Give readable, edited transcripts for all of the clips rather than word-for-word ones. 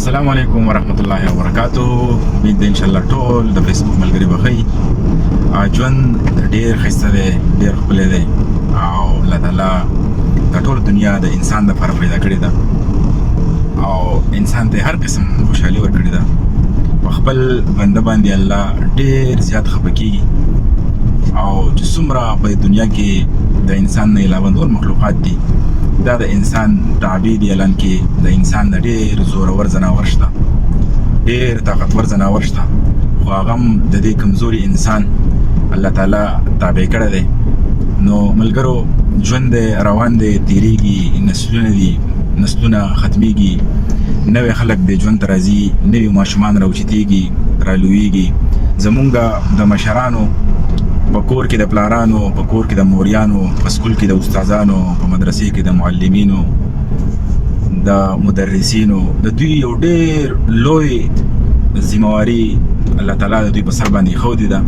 السلام علیکم ورحمت الله وبرکاتو. امید ده انشاءالله ټول د فیسبوک ملګري به ښه ژوند ډېر ښایسته دی، ډېر ښکلی دی او الله تعالی د ټول دنیا د انسان دپاره پیدا کړې ده او انسان ته هر قسم خوشحالي ورکړې ده. په خپل بنده باندې الله ډېر زیات خفه کېږي او چې څومره په دنیا کې د انسان نه علاوه نور مخلوقات دي، دا د انسان تعبیر دی. الان کې د انسان د ډېر زورور ځناور شته، ډېر طاقتور ځناور شته، خو هغه هم د دې کمزوري انسان الله تعالی تابع کړی دی. نو ملګرو، ژوند دی، روان دی، تېرېږي، نسلونه دي، نسلونه ختمېږي، نوې خلک د ژوند ته راځي، نوي ماشومان راوچتېږي، رالویږي. زمونږ د مشرانو په کور کې د پلارانو، په کور کې د موریانو، په سکول کې د استادانو، په مدرسې کې د معلمینو، د مدرسینو، د دوی یو ډېر لوی ذمہواري الله تعالی د دوی په سر باندې ایښودې ده.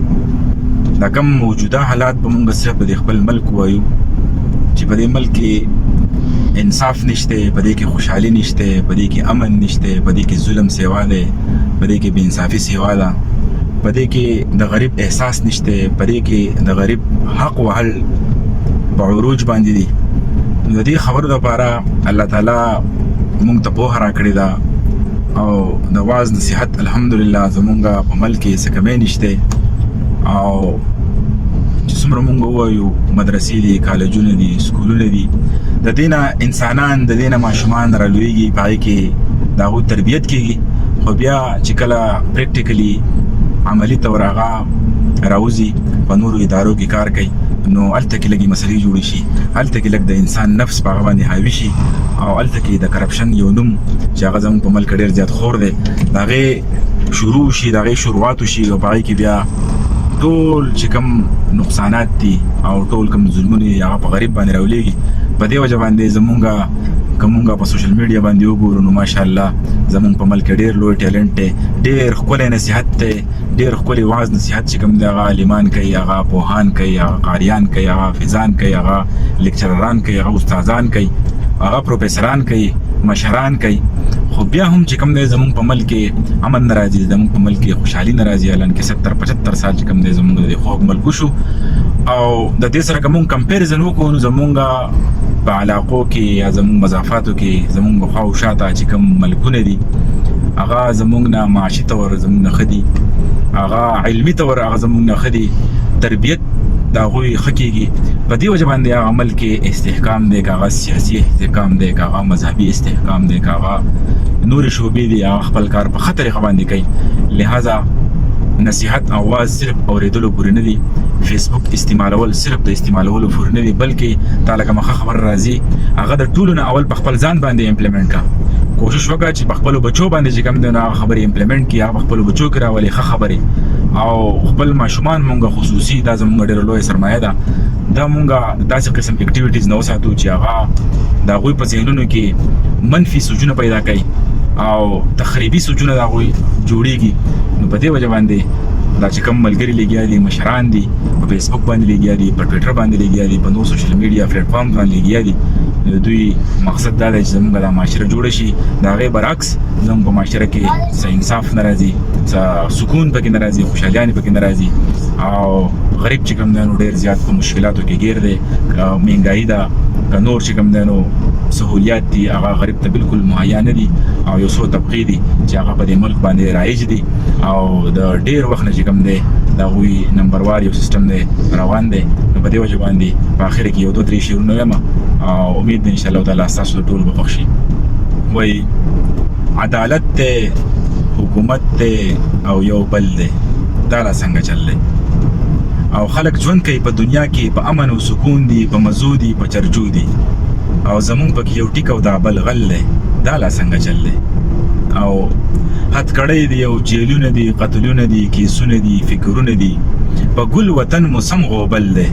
دا کم موجوده حالات به مونږ صرف د خپل ملک وایو چې په دې ملک کې انصاف نشته، په دې کې خوشحالي نشته، په دې کې امن نشته، په دې کې ظلم سیوا دی، په دې کې بې انصافي سیوا ده، په دې کې د غریب احساس نشته، په دې کې د غریب حق وهل په عروج باندې دي. نو د دې خبرو دپاره الله تعالی مونږ ته پوهه راکړې ده او د واعظ نصیحت الحمدلله زمونږ په ملک کې څه کمی نشته. او چې څومره مونږ ووایو مدرسې دي، کالجونه دي، سکولونه دي، د دې نه انسانان، د دې نه ماشومان رالویږي، په هغې کې د هغوی تربیت کېږي. خو بیا چې کله پریکټیکلي عملی طور هغه راوځي، په نورو ادارو کې کار کوي، نو هلته کې لږې مسلې جوړې شي، هلته کې لږ د انسان نفس په هغه باندې حاوي شي او هلته کې د کرپشن یو نوم چې هغه زموږ په ملک ډېر زیات خور دی، د هغې شروع شي، د هغې شروعات وشي او په هغې کې بیا ټول چې کوم نقصانات دي او ټول کوم ظلمونه دي هغه په غریب باندې راولېږي. په دې وجه باندې زمونږ که مونږ په سوشل میډیا باندې وګورو نو ماشاءالله زمونږ په ملک ډېر لوی ټیلنټ دی، ډېر ښکلی نصیحت دی، ډېر ښکلی واعظ نصیحت چې کوم دی هغه عالمان کوي، هغه پوهان کوي، هغه قاریان کوي، هغه حافظان کوي، هغه لیکچرران کوي، هغه استادان کوي، هغه پروفیسران کوي، مشران کوي. خو بیا هم چې کوم دی زمونږ په ملک کې امن نه راځي، زمونږ په ملک کې خوشحالي نه راځي. الان کې 70-75 سال چې کوم دی زمونږ د خوږ ملک وشو او د دې سره که مونږ کمپیریزن وکړو نو زمونږ په علاقو کې یا زمونږ مضافاتو کې زمونږ خوا و شاته چې کوم ملکونه دي هغه زمونږ نه معاشي طور زمونږ نه ښه دي، هغه علمي طور هغه زمونږ نه ښه دي، تربیت د هغوی ښه کېږي. په دې وجه باندې هغه عمل کې استحکام دی، که هغه سیاسي استحکام دی، که هغه مذهبي استحکام دی، که هغه نورې شعبې دي، هغه خپل کار په ښه طریقه باندې کوي. لہذا نصیحت او واعظ صرف اورېدلو پورې نه دي، فیسبوک استعمالول صرف د استعمالولو پورې نه دي، بلکې تا لکه مخه خبر راځي هغه د ټولو نه اول په خپل ځان باندې امپلیمنټ کړه. کوشش وکړه چې په خپلو بچو باندې چې کوم دی نو هغه خبرې امپلیمنټ کړي، هغه په خپلو بچو کې راولي ښه خبرې او خپل ماشومان مونږ خصوصي دا زمونږ ډېره لویه سرمایه ده، دا مونږ داسې قسم اکټیویټیز نه وساتو چې هغه د هغوی په ذهنونو کې منفي سوچونه پیدا کوي او تخریبي سوچونه د هغوی جوړېږي. نو په دې وجه باندې دا چې کوم ملګري لګیا دي، مشران دي، په فیسبوک باندې لګیا دي، په ټویټر باندې لګیا دي، په نور سوشل میډیا پلیټفارم باندې لګیا دي، د دوی مقصد دا دی چې زموږ دا معاشره جوړه شي، د هغې برعکس زموږ په معاشره کې څه انصاف نه راځي، څه سکون پکې نه راځي، خوشحالیانې پکې نه راځي او غریب چې کوم دی نو ډېر زیات په مشکلاتو کې ګیر دی. مهنګایي ده، که نور چې کوم دی نو سهولیات دي هغه غریب ته بالکل مهیا نه دي او یو څو طبقې دي چې هغه په دې ملک باندې رایج دي او د ډېر وخت نه چې کوم دی د هغوی نمبروار یو سیسټم دی روان دی. نو په دې وجه باندې په آخر کې یو 2-3 شعرونه وایم او امید دی انشاءالله تعالی ستاسو د ټولو به خوښ شي. وایي عدالت دی، حکومت دی او یو بل دی، دا لا څنګه چل دی او خلک ژوند کوي په دنیا کې په امن او سکون دي، په مزو دي، په چرجو دي او زمونږ پکې یو ټیک او دا بل غل دی، دا لا څنګه چل دی او هتکړۍ دي او جیلونه دي، قتلونه دي، کیسونه دي، فکرونه دي، په ګل وطن مو سم غوبل دی،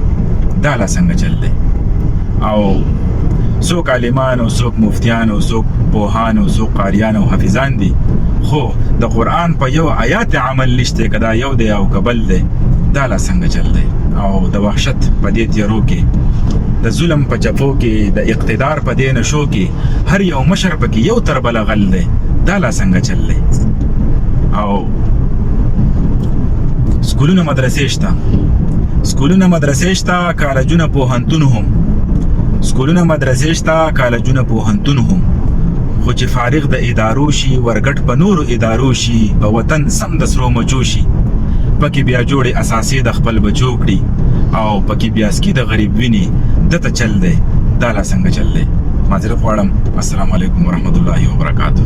دا لا څنګه چل دی او څوک عالمان او څوک مفتیان او څوک پوهان او څوک قاریان او حافظان دي، خو د قرآن په یو آیات عمل نشته، که دا یو دی او که بل دی، دا لا څنګه چل دی او د وحشت په دې تیارو کې، د ظلم په چپو کې، د اقتدار په دې نشو کې، هر یو مشر پکې یو تر بله غل دی، دا لا څنګه چل دی. او سکولونه مدرسې شته، سکولونه مدرسې شته، کالجونه پوهنتون هم، سکولونه مدرسې شته، کالجونه پوهنتون هم، خو چې فارغ د ادارو شي ورګټ په نورو ادارو شي، په وطن سم د سرو مچو شي، پکې بیا جوړې اساسې د خپل بچو کړي او پکې بیا سکي د غریب ویني دته چل دی. دا لا څنګه چل دی؟ معذرت غواړم. السلام علیکم ورحمت الله وبرکاته.